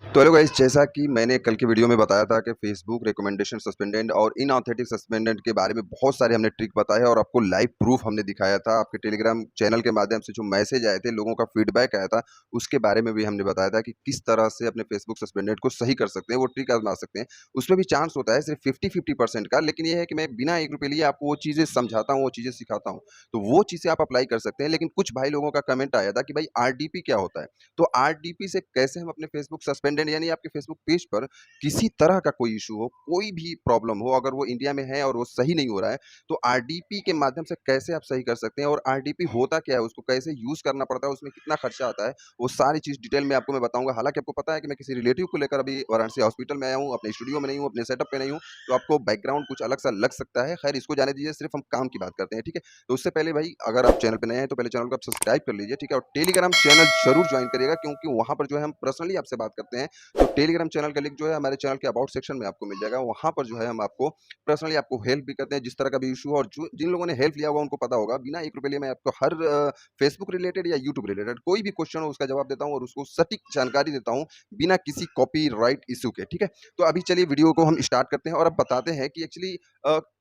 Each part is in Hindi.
तो हेलो गाइस, जैसा कि मैंने कल के वीडियो में बताया था कि फेसबुक रिकमेंडेशन सस्पेंडेड और इनऑथेंटिक सस्पेंडेड के बारे में बहुत सारे हमने ट्रिक बताए और आपको लाइव प्रूफ हमने दिखाया था। आपके टेलीग्राम चैनल के माध्यम से जो मैसेज आए थे, लोगों का फीडबैक आया था, उसके बारे में भी हमने बताया था कि किस तरह से अपने फेसबुक सस्पेंडेड को सही कर सकते हैं, वो ट्रिक आजमा सकते हैं। उसमें भी चांस होता है सिर्फ 50-50% का, लेकिन ये है कि मैं बिना ₹1 लिए आपको वो चीज़ें समझाता हूँ, वो चीज़ें सिखाता हूँ। तो वो चीज़ें आप अप्लाई कर सकते हैं। लेकिन कुछ भाई लोगों का कमेंट आया था कि भाई आरडीपी क्या होता है? तो आरडीपी से कैसे हम अपने फेसबुक सस्पेंडेड यानी आपके फेसबुक पेज पर किसी तरह का कोई इशू हो, कोई भी प्रॉब्लम हो, अगर वो इंडिया में है और वो सही नहीं हो रहा है, तो आरडीपी के माध्यम से कैसे आप सही कर सकते हैं और आरडीपी होता क्या है, उसको कैसे यूज़ करना पड़ता है, उसमें कितना खर्चा आता है, वो सारी चीज़ डिटेल में आपको मैं बताऊँगा। हालाँकि आपको पता है कि मैं किसी रिलेटिव को लेकर अभी वाराणसी हॉस्पिटल में आया हूँ, अपने स्टूडियो में नहीं हूँ, अपने सेटअप पे नहीं हूँ, तो आपको बैकग्राउंड कुछ अलग-सा लग सकता है। खैर इसको जाने दीजिए, सिर्फ़ हम काम की बात करते हैं, ठीक है? तो उससे पहले भाई अगर आप चैनल पे नए हैं, तो पहले चैनल को आप सब्सक्राइब कर लीजिए, ठीक है? और टेलीग्राम चैनल ज़रूर जॉइन करिएगा क्योंकि वहाँ पर जो है हम पर्सनली आपसे बात करते हैं। तो टेलीग्राम चैनल का लिंक जो है हमारे चैनल के अबाउट सेक्शन में आपको मिल जाएगा। वहाँ पर जो है हम आपको पर्सनली आपको हेल्प भी करते हैं, जिस तरह का भी इश्यू हो और जो जिन लोगों ने हेल्प लिया होगा उनको पता होगा। बिना ₹1 लिए मैं आपको हर फेसबुक रिलेटेड या यूट्यूब रिलेटेड कोई भी क्वेश्चन हो उसका जवाब देता हूँ और उसको सटीक जानकारी देता हूँ, बिना किसी कॉपीराइट इश्यू के, ठीक है? तो अभी चलिए वीडियो को हम स्टार्ट करते हैं और अब बताते हैं कि एक्चुअली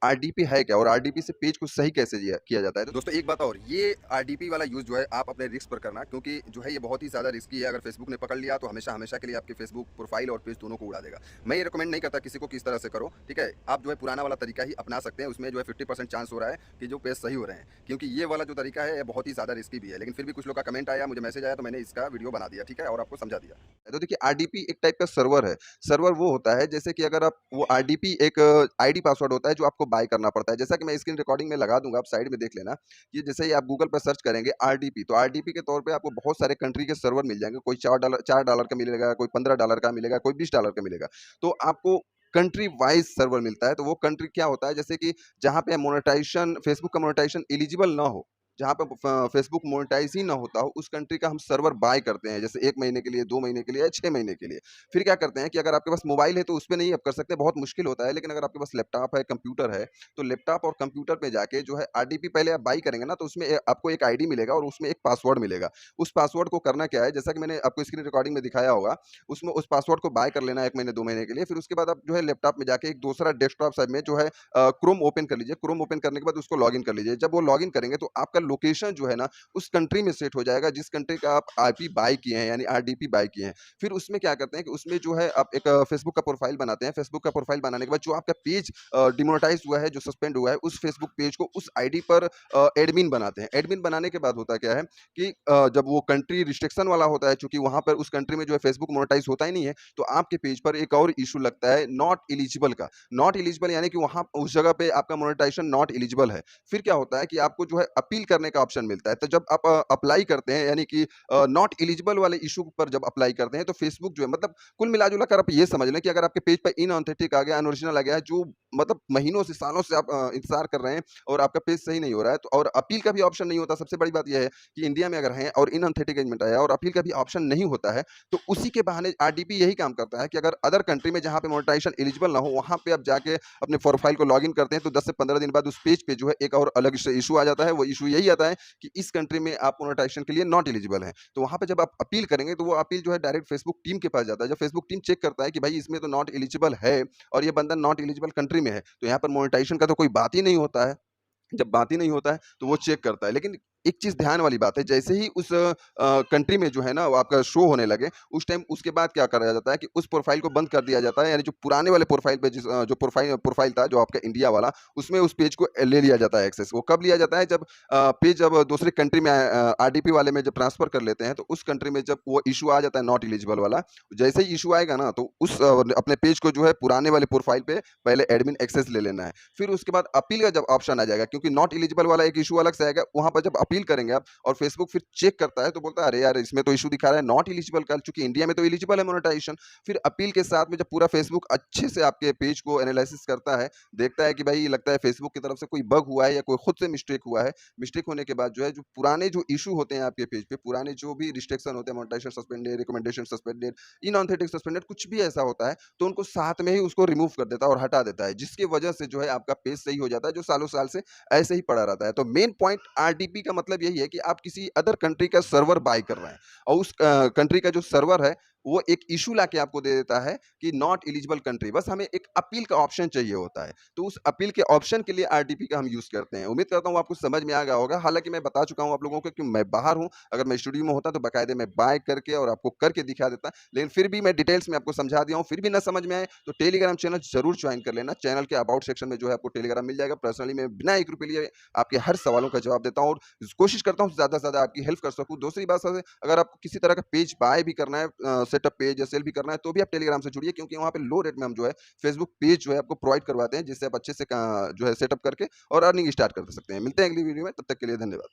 आरडीपी है क्या और आरडीपी से पेज को सही कैसे किया जाता है। तो दोस्तों एक बात और, ये आरडीपी वाला यूज़ जो है आप अपने रिस्क पर करना, क्योंकि जो है ये बहुत ही ज़्यादा रिस्की है। अगर फेसबुक ने पकड़ लिया तो हमेशा हमेशा के लिए आपके फेसबुक प्रोफाइल और पेज दोनों को उड़ा देगा। मैं ये रिकमेंड नहीं करता किसी को कि इस तरह से करो, ठीक है? आप जो है पुराना वाला तरीका ही अपना सकते हैं, उसमें जो है 50% चांस हो रहा है कि जो पेज सही हो रहे हैं, क्योंकि ये वाला जो तरीका है ये बहुत ही ज़्यादा रिस्की भी है। लेकिन फिर भी कुछ लोग का कमेंट आया, मुझे मैसेज आया, तो मैंने इसका वीडियो बना दिया, ठीक है? और आपको समझा दिया। तो देखिए आरडीपी एक टाइप का सर्वर है। सर्वर वो होता है जैसे कि अगर आप वो आरडीपी एक आईडी पासवर्ड होता है जो आपको बाय करना पड़ता है। जैसा कि मैं स्क्रीन रिकॉर्डिंग में लगा दूँगा, आप साइड में देख लेना। ये जैसे ही आप गूगल पर सर्च करेंगे आरडीपी, तो आरडीपी के तौर पे आपको बहुत सारे कंट्री के सर्वर मिल जाएँगे। कोई $4 का मिलेगा, कोई $15 का मिलेगा, कोई $20 का मिलेगा। तो आपको कंट्री वाइज़ सर्वर मिलता है। तो वो कंट्री क्या होता है, जैसे कि जहाँ पे मोनेटाइज़ेशन फेसबुक का मोनेटाइज़ेशन एलिजिबल ना हो, जहाँ पे फेसबुक मोनेटाइज़ ही ना होता हो, उस कंट्री का हम सर्वर बाय करते हैं। जैसे 1 महीने के लिए, 2 महीने के लिए या 6 महीने के लिए। फिर क्या करते हैं कि अगर आपके पास मोबाइल है तो उसपे नहीं आप कर सकते, बहुत मुश्किल होता है। लेकिन अगर आपके पास लैपटॉप है, कंप्यूटर है, तो लैपटॉप और कंप्यूटर पे जाके जो है आरडीपी पहले आप बाय करेंगे ना, तो उसमें आपको एक आईडी मिलेगा और उसमें एक पासवर्ड मिलेगा। उस पासवर्ड को करना क्या है, जैसा कि मैंने आपको स्क्रीन रिकॉर्डिंग में दिखाया होगा, उसमें उस पासवर्ड को बाय कर लेना 1 महीने, 2 महीने के लिए। फिर उसके बाद आप जो है लैपटॉप में जाके एक दूसरा डेस्कटॉप साइड में जो है क्रोम ओपन कर लीजिए। क्रोम ओपन करने के बाद उसको लॉगिन कर लीजिए। जब वो लॉगिन करेंगे तो आपका लोकेशन जो है ना, उस कंट्री में सेट हो जाएगा जिस कंट्री का आप आईपी बाय किए हैं, यानी आरडीपी बाय किए हैं। फिर उसमें क्या करते हैं कि उसमें जो है आप एक फेसबुक का प्रोफाइल बनाते हैं। फेसबुक का प्रोफाइल बनाने के बाद जो आपका पेज डिमोनेटाइज़ हुआ है, जो सस्पेंड हुआ है, उस फेसबुक पेज को उस आईडी पर एडमिन बनाते हैं। एडमिन बनाने के बाद होता क्या है कि जब वो कंट्री रिस्ट्रिक्शन वाला होता है, चूँकि वहाँ पर उस कंट्री में जो है फेसबुक मोनेटाइज़ होता ही नहीं है, तो आपके पेज पर एक और इश्यू लगता है नॉट एलिजिबल का। नॉट एलिजिबल यानी कि वहाँ उस जगह पे आपका मोनेटाइजेशन नॉट एलिजिबल है। फिर क्या होता है कि आपको जो है अपील करने का ऑप्शन मिलता है। तो जब आप अप्लाई करते हैं, यानी कि नॉट एलिजिबल वाले इश्यू पर जब अप्लाई करते हैं, तो फेसबुक जो है, मतलब कुल मिला-जुला कर आप ये समझ लें कि अगर आपके पेज पे इनऑथेंटिक आ गया, अनओरिजिनल आ गया है, जो मतलब महीनों से, सालों से आप इंतज़ार कर रहे हैं और आपका पेज सही नहीं हो रहा है, तो और अपील का भी ऑप्शन नहीं होता। सबसे बड़ी बात ये है कि इंडिया में अगर हैं और इनऑथेंटिक एंगेजमेंट आया और अपील का भी ऑप्शन नहीं होता है, तो उसी के बहाने आरडीपी यही काम करता है कि अगर अदर कंट्री में जहाँ पे मोनेटाइजेशन एलिजिबल ना हो, वहाँ पे आप जाके अपने प्रोफाइल को लॉगिन करते हैं, तो 10 से 15 दिन बाद उस पेज पे जो है एक और अलग से इश्यू आ जाता है। वो इश्यू यही आता है कि इस कंट्री में आप मोनेटाइजेशन के लिए नॉट एलिजिबल हैं। तो वहाँ पे जब आप अपील करेंगे, तो वो अपील जो है डायरेक्ट फेसबुक टीम के पास जाता है। जब फेसबुक टीम चेक करता है कि भाई इसमें तो नॉट एलिजिबल है और ये बंदा नॉट एलिजिबल कंट्री में है, तो यहाँ पर मोनेटाइजेशन का तो कोई बात ही नहीं होता है। जब बात ही नहीं होता है, तो वो चेक करता है। लेकिन एक चीज़ ध्यान वाली बात है, जैसे ही उस कंट्री में जो है ना, वो आपका शो होने लगे, उस टाइम उसके बाद क्या करा जाता है कि उस प्रोफ़ाइल को बंद कर दिया जाता है। यानी जो पुराने वाले प्रोफ़ाइल पे जो प्रोफ़ाइल था, जो आपका इंडिया वाला, उसमें उस पेज को ले लिया जाता है एक्सेस। वो कब लिया जाता है, जब पेज जब दूसरे कंट्री में आरडीपी वाले में जब ट्रांसफ़र कर लेते हैं, तो उस कंट्री में जब वो इश्यू आ जाता है नॉट एलिजिबल वाला, जैसे ही इश्यू आएगा ना, तो उस अपने पेज को जो है पुराने वाले प्रोफ़ाइल पे पहले एडमिन एक्सेस ले लेना है। फिर उसके बाद अपील का जब ऑप्शन आ जाएगा, क्योंकि नॉट एलिजिबल वाला एक इश्यू अलग से आएगा, वहाँ पर जब अपील करेंगे आप और फेसबुक फिर चेक करता है, तो बोलता है अरे यार, इसमें तो इश्यू दिखा रहा है नॉट एलिजिबल का, चूंकि इंडिया में तो एलिजिबल है मोनेटाइजेशन। फिर अपील के साथ में जब पूरा फेसबुक अच्छे से आपके पेज को एनालिसिस करता है, देखता है कि भाई लगता है फेसबुक की तरफ से कोई बग हुआ है या कोई खुद से मिस्टेक हुआ है। मिस्टेक होने के बाद जो है, जो पुराने जो इशू होते हैं आपके पेज पे, पुराने जो भी रिस्ट्रिक्शन होते हैं, monetization suspended, recommendation suspended, inauthentic suspended, कुछ भी ऐसा होता है, तो उनको साथ में ही उसको रिमूव कर देता है और हटा देता है, जिसकी वजह से जो है आपका पेज सही हो जाता है, जो सालों साल से ऐसे ही पड़ा रहता है। तो मेन पॉइंट आरडीपी का मतलब यही है कि आप किसी अदर कंट्री का सर्वर बाय कर रहे हैं और उस कंट्री का जो सर्वर है, वो एक इश्यू लाके आपको दे देता है कि नॉट एलिजिबल कंट्री, बस हमें एक अपील का ऑप्शन चाहिए होता है। तो उस अपील के ऑप्शन के लिए आरटीपी का हम यूज़ करते हैं। उम्मीद करता हूँ आपको समझ में आ गया होगा। हालाँकि मैं बता चुका हूँ आप लोगों को कि मैं बाहर हूँ, अगर मैं स्टूडियो में होता तो बाकायदे मैं बाय करके और आपको करके दिखा देता। लेकिन फिर भी मैं डिटेल्स में आपको समझा दिया हूँ, फिर भी ना समझ में आए तो टेलीग्राम चैनल ज़रूर जॉइन कर लेना। चैनल के अबाउट सेक्शन में जो है आपको टेलीग्राम मिल जाएगा। पर्सनली मैं बिना ₹1 लिए आपके हर सवालों का जवाब देता हूँ और कोशिश करता हूँ ज़्यादा से ज़्यादा आपकी हेल्प कर सकूँ। दूसरी बात सबसे, अगर आपको किसी तरह का पेज बाय भी करना है, सेटअप पेज या सेल भी करना है, तो भी आप टेलीग्राम से जुड़िए, क्योंकि वहाँ पे लो रेट में हम जो है फेसबुक पेज जो है आपको प्रोवाइड करवाते हैं, जिससे आप अच्छे से जो है सेटअप करके और अर्निंग स्टार्ट कर सकते हैं। मिलते हैं अगली वीडियो में, तब तक के लिए धन्यवाद।